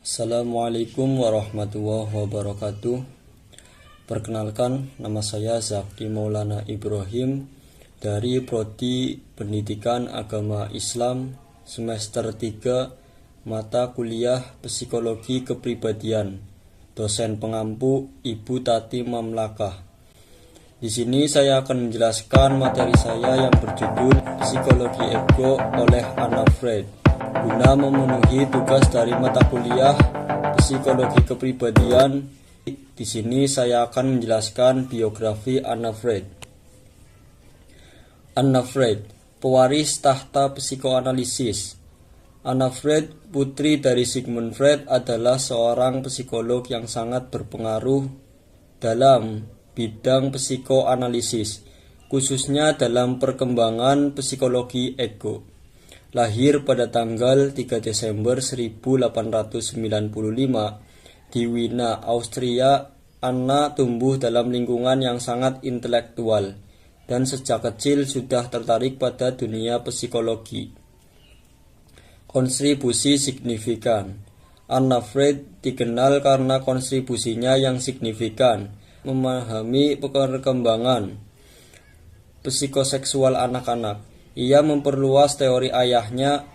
Assalamualaikum warahmatullahi wabarakatuh. Perkenalkan, nama saya Zakti Maulana Ibrahim dari Prodi Pendidikan Agama Islam semester 3 mata kuliah Psikologi Kepribadian. Dosen pengampu Ibu Tati Mamlakah. Di sini saya akan menjelaskan materi saya yang berjudul Psikologi Ego oleh Anna Freud. Guna memenuhi tugas dari mata kuliah Psikologi Kepribadian, di sini saya akan menjelaskan biografi Anna Freud. Anna Freud, pewaris tahta psikoanalisis. Anna Freud, putri dari Sigmund Freud, adalah seorang psikolog yang sangat berpengaruh dalam bidang psikoanalisis, khususnya dalam perkembangan psikologi ego. Lahir pada tanggal 3 Desember 1895 di Wina, Austria. Anna tumbuh dalam lingkungan yang sangat intelektual dan sejak kecil sudah tertarik pada dunia psikologi. Kontribusi signifikan. Anna Freud dikenal karena kontribusinya yang signifikan memahami perkembangan psikoseksual anak-anak. Ia memperluas teori ayahnya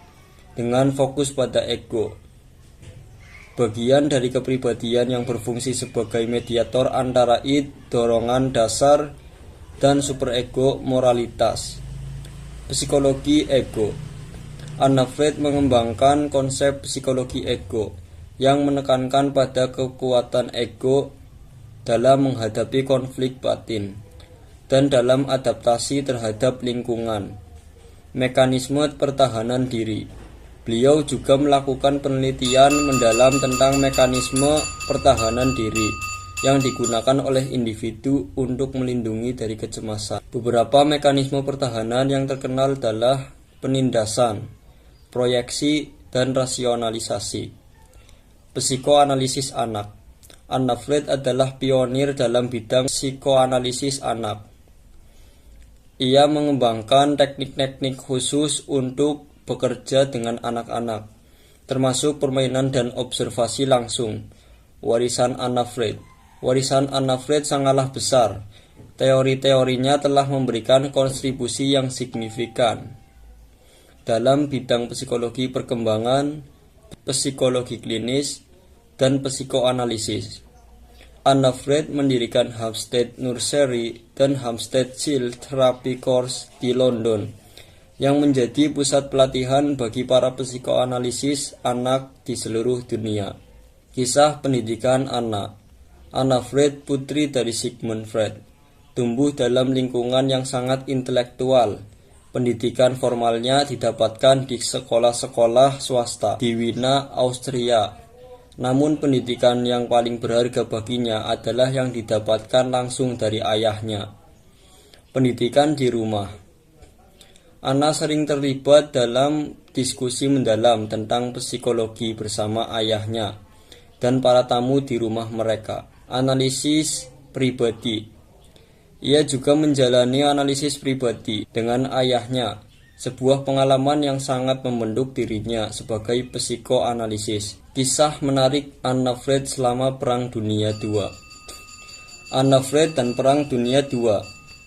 dengan fokus pada ego, bagian dari kepribadian yang berfungsi sebagai mediator antara id, dorongan dasar, dan superego, moralitas. Psikologi ego. Anna Freud mengembangkan konsep psikologi ego yang menekankan pada kekuatan ego dalam menghadapi konflik batin dan dalam adaptasi terhadap lingkungan. Mekanisme pertahanan diri. Beliau juga melakukan penelitian mendalam tentang mekanisme pertahanan diri yang digunakan oleh individu untuk melindungi dari kecemasan. Beberapa mekanisme pertahanan yang terkenal adalah penindasan, proyeksi, dan rasionalisasi. Psikoanalisis anak. Anna Freud adalah pionir dalam bidang psikoanalisis anak. Ia mengembangkan teknik-teknik khusus untuk bekerja dengan anak-anak, termasuk permainan dan observasi langsung. Warisan Anna Freud. Warisan Anna Freud sangatlah besar. Teori-teorinya telah memberikan kontribusi yang signifikan dalam bidang psikologi perkembangan, psikologi klinis, dan psikoanalisis. Anna Freud mendirikan Hampstead Nursery dan Hampstead Child Therapy Course di London, yang menjadi pusat pelatihan bagi para psikoanalisis anak di seluruh dunia. Kisah pendidikan Anna. Anna Freud, putri dari Sigmund Freud, tumbuh dalam lingkungan yang sangat intelektual. Pendidikan formalnya didapatkan di sekolah-sekolah swasta di Wina, Austria. Namun pendidikan yang paling berharga baginya adalah yang didapatkan langsung dari ayahnya. Pendidikan di rumah. Anna sering terlibat dalam diskusi mendalam tentang psikologi bersama ayahnya dan para tamu di rumah mereka. Analisis pribadi. Ia juga menjalani analisis pribadi dengan ayahnya, sebuah pengalaman yang sangat membentuk dirinya sebagai psikoanalisis. Kisah menarik Anna Freud selama Perang Dunia II. Anna Freud dan Perang Dunia II.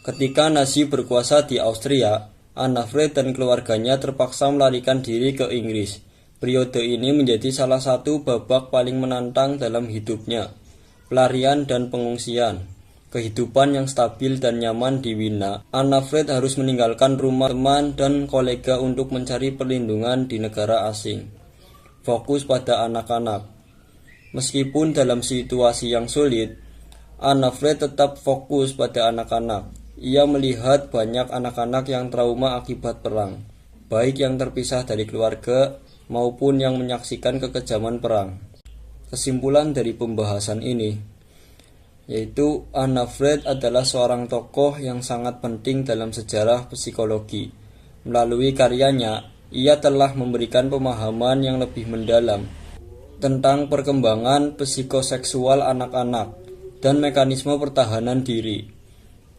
Ketika Nazi berkuasa di Austria, Anna Freud dan keluarganya terpaksa melarikan diri ke Inggris. Periode ini menjadi salah satu babak paling menantang dalam hidupnya. Pelarian dan pengungsian. Kehidupan yang stabil dan nyaman di Wina. Anna Freud harus meninggalkan rumah teman dan kolega untuk mencari perlindungan di negara asing. Fokus pada anak-anak. Meskipun dalam situasi yang sulit, Anna Freud tetap fokus pada anak-anak. Ia melihat banyak anak-anak yang trauma akibat perang, baik yang terpisah dari keluarga maupun yang menyaksikan kekejaman perang. Kesimpulan dari pembahasan ini yaitu Anna Freud adalah seorang tokoh yang sangat penting dalam sejarah psikologi. Melalui karyanya, ia telah memberikan pemahaman yang lebih mendalam tentang perkembangan psikoseksual anak-anak dan mekanisme pertahanan diri.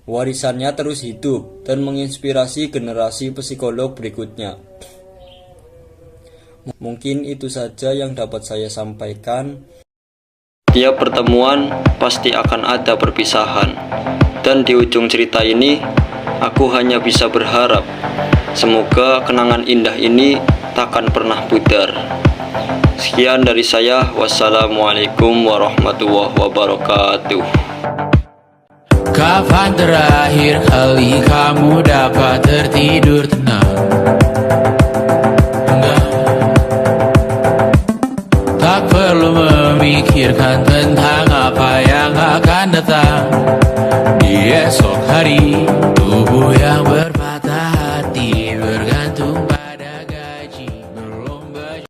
Warisannya terus hidup dan menginspirasi generasi psikolog berikutnya. Mungkin itu saja yang dapat saya sampaikan. Tiap pertemuan pasti akan ada perpisahan. Dan di ujung cerita ini, aku hanya bisa berharap semoga kenangan indah ini takkan pernah pudar. Sekian dari saya. Wassalamualaikum warahmatullahi wabarakatuh. Kapan terakhir kali kamu dapat tertidur tenang?